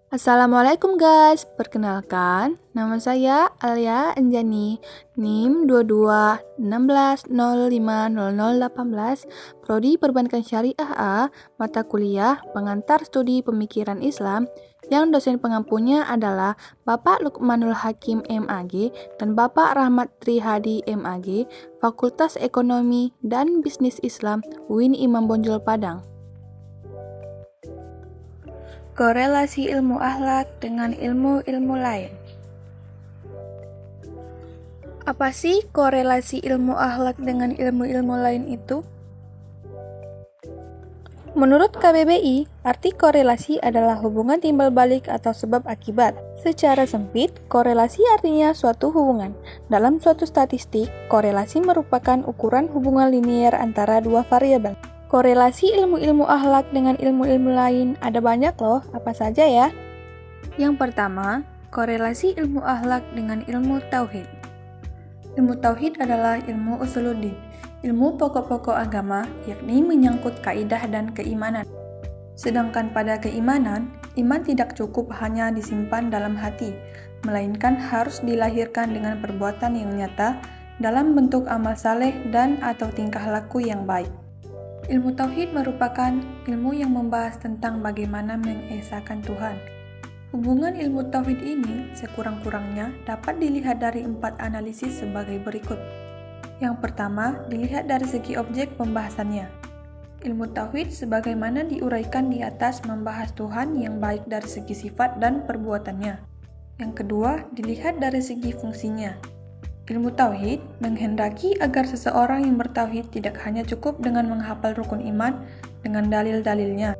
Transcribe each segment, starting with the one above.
Assalamualaikum guys, perkenalkan nama saya Alia Anjani, NIM 2216050018, Prodi Perbankan Syariah A, mata kuliah Pengantar Studi Pemikiran Islam, yang dosen pengampunya adalah Bapak Lukmanul Hakim MAG dan Bapak Rahmat Trihadi MAG, Fakultas Ekonomi dan Bisnis Islam UIN Imam Bonjol Padang. Korelasi ilmu akhlak dengan ilmu-ilmu lain. Apa sih korelasi ilmu akhlak dengan ilmu-ilmu lain itu? Menurut KBBI, arti korelasi adalah hubungan timbal balik atau sebab akibat. Secara sempit, korelasi artinya suatu hubungan. Dalam suatu statistik, korelasi merupakan ukuran hubungan linier antara dua variabel. Korelasi ilmu-ilmu akhlak dengan ilmu-ilmu lain ada banyak loh, apa saja ya? Yang pertama, korelasi ilmu akhlak dengan ilmu tauhid. Ilmu tauhid adalah ilmu usuluddin, ilmu pokok-pokok agama, yakni menyangkut kaidah dan keimanan. Sedangkan pada keimanan, iman tidak cukup hanya disimpan dalam hati, melainkan harus dilahirkan dengan perbuatan yang nyata dalam bentuk amal saleh dan atau tingkah laku yang baik. Ilmu tauhid merupakan ilmu yang membahas tentang bagaimana mengesahkan Tuhan. Hubungan ilmu tauhid ini sekurang-kurangnya dapat dilihat dari 4 analisis sebagai berikut. Yang pertama, dilihat dari segi objek pembahasannya. Ilmu tauhid sebagaimana diuraikan di atas membahas Tuhan yang baik dari segi sifat dan perbuatannya. Yang kedua, dilihat dari segi fungsinya. Ilmu tauhid menghendaki agar seseorang yang bertauhid tidak hanya cukup dengan menghafal rukun iman dengan dalil-dalilnya,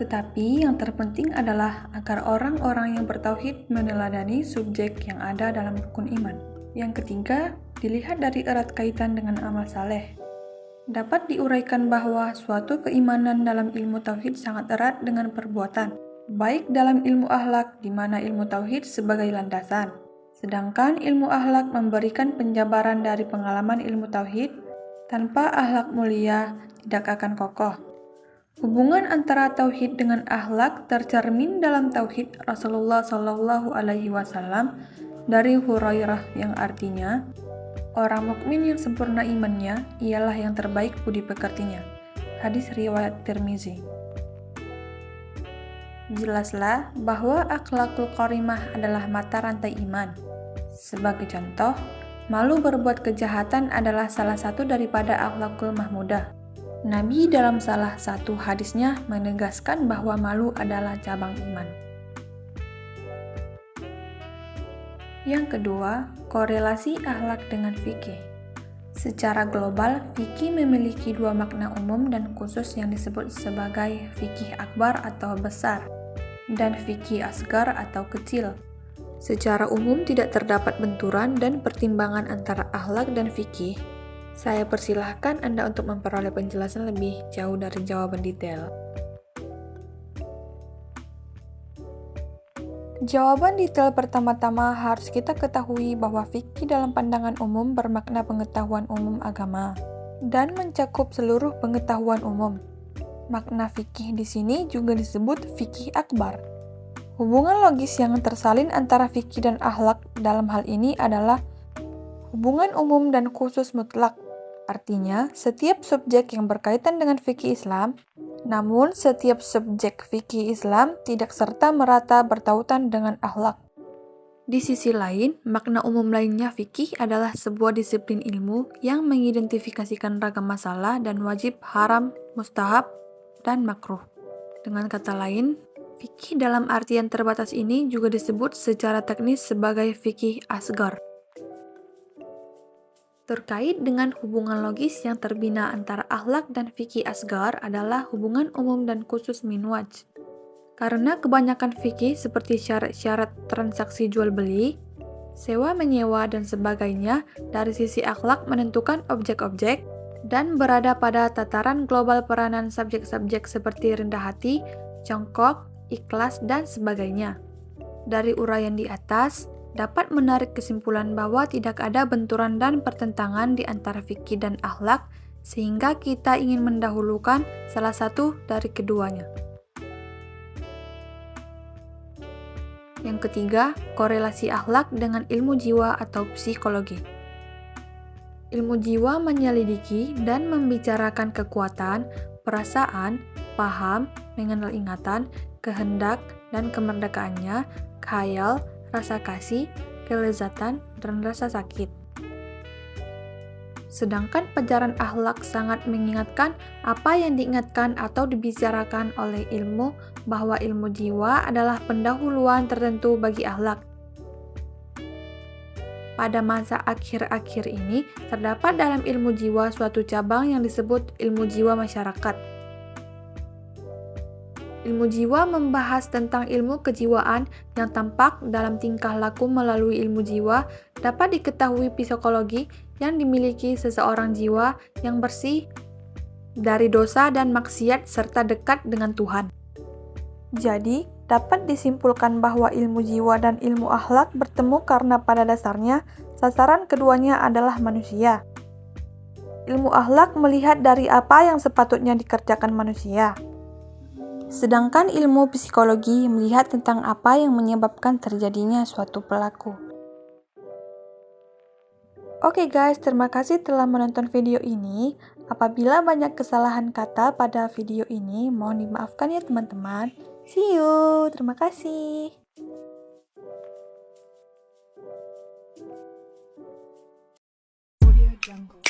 tetapi yang terpenting adalah agar orang-orang yang bertauhid meneladani subjek yang ada dalam rukun iman. Yang ketiga, dilihat dari erat kaitan dengan amal saleh. Dapat diuraikan bahwa suatu keimanan dalam ilmu tauhid sangat erat dengan perbuatan, baik dalam ilmu akhlak di mana ilmu tauhid sebagai landasan. Sedangkan ilmu akhlak memberikan penjabaran dari pengalaman ilmu tauhid, tanpa akhlak mulia tidak akan kokoh. Hubungan antara tauhid dengan akhlak tercermin dalam tauhid Rasulullah SAW dari Hurairah yang artinya, orang mukmin yang sempurna imannya ialah yang terbaik budi pekertinya. Hadis riwayat Tirmizi. Jelaslah bahwa akhlakul karimah adalah mata rantai iman. Sebagai contoh, malu berbuat kejahatan adalah salah satu daripada akhlakul mahmudah. Nabi dalam salah satu hadisnya menegaskan bahwa malu adalah cabang iman. Yang kedua, korelasi akhlak dengan fikih. Secara global, fikih memiliki dua makna umum dan khusus yang disebut sebagai fikih akbar atau besar dan fikih asgar atau kecil. Secara umum tidak terdapat benturan dan pertimbangan antara akhlak dan fikih. Saya persilahkan Anda untuk memperoleh penjelasan lebih jauh dari jawaban detail. Jawaban detail pertama-tama harus kita ketahui bahwa fikih dalam pandangan umum bermakna pengetahuan umum agama dan mencakup seluruh pengetahuan umum. Makna fikih di sini juga disebut fikih akbar. Hubungan logis yang tersalin antara fikih dan akhlak dalam hal ini adalah hubungan umum dan khusus mutlak. Artinya, setiap subjek yang berkaitan dengan fikih Islam, namun setiap subjek fikih Islam tidak serta-merata bertautan dengan akhlak. Di sisi lain, makna umum lainnya fikih adalah sebuah disiplin ilmu yang mengidentifikasikan ragam masalah dan wajib, haram, mustahab, dan makruh. Dengan kata lain, fikih dalam artian terbatas ini juga disebut secara teknis sebagai fikih asgar. Terkait dengan hubungan logis yang terbina antara akhlak dan fikih asgar adalah hubungan umum dan khusus minwaj. Karena kebanyakan fikih seperti syarat-syarat transaksi jual-beli, sewa-menyewa, dan sebagainya dari sisi akhlak menentukan objek-objek dan berada pada tataran global peranan subjek-subjek seperti rendah hati, jongkok, ikhlas, dan sebagainya. Dari uraian di atas, dapat menarik kesimpulan bahwa tidak ada benturan dan pertentangan di antara fikih dan akhlak, sehingga kita ingin mendahulukan salah satu dari keduanya. Yang ketiga, korelasi akhlak dengan ilmu jiwa atau psikologi. Ilmu jiwa menyelidiki dan membicarakan kekuatan, perasaan, paham, mengenal ingatan, kehendak, dan kemerdekaannya, khayal, rasa kasih, kelezatan, dan rasa sakit. Sedangkan pelajaran akhlak sangat mengingatkan apa yang diingatkan atau dibicarakan oleh ilmu, bahwa ilmu jiwa adalah pendahuluan tertentu bagi akhlak. Pada masa akhir-akhir ini, terdapat dalam ilmu jiwa suatu cabang yang disebut ilmu jiwa masyarakat. Ilmu jiwa membahas tentang ilmu kejiwaan yang tampak dalam tingkah laku. Melalui ilmu jiwa dapat diketahui psikologi yang dimiliki seseorang, jiwa yang bersih dari dosa dan maksiat serta dekat dengan Tuhan. Jadi, dapat disimpulkan bahwa ilmu jiwa dan ilmu akhlak bertemu karena pada dasarnya sasaran keduanya adalah manusia. Ilmu akhlak melihat dari apa yang sepatutnya dikerjakan manusia. Sedangkan ilmu psikologi melihat tentang apa yang menyebabkan terjadinya suatu perilaku. Oke guys, terima kasih telah menonton video ini. Apabila banyak kesalahan kata pada video ini, mohon dimaafkan ya teman-teman. See you, terima kasih. Audio Jungle.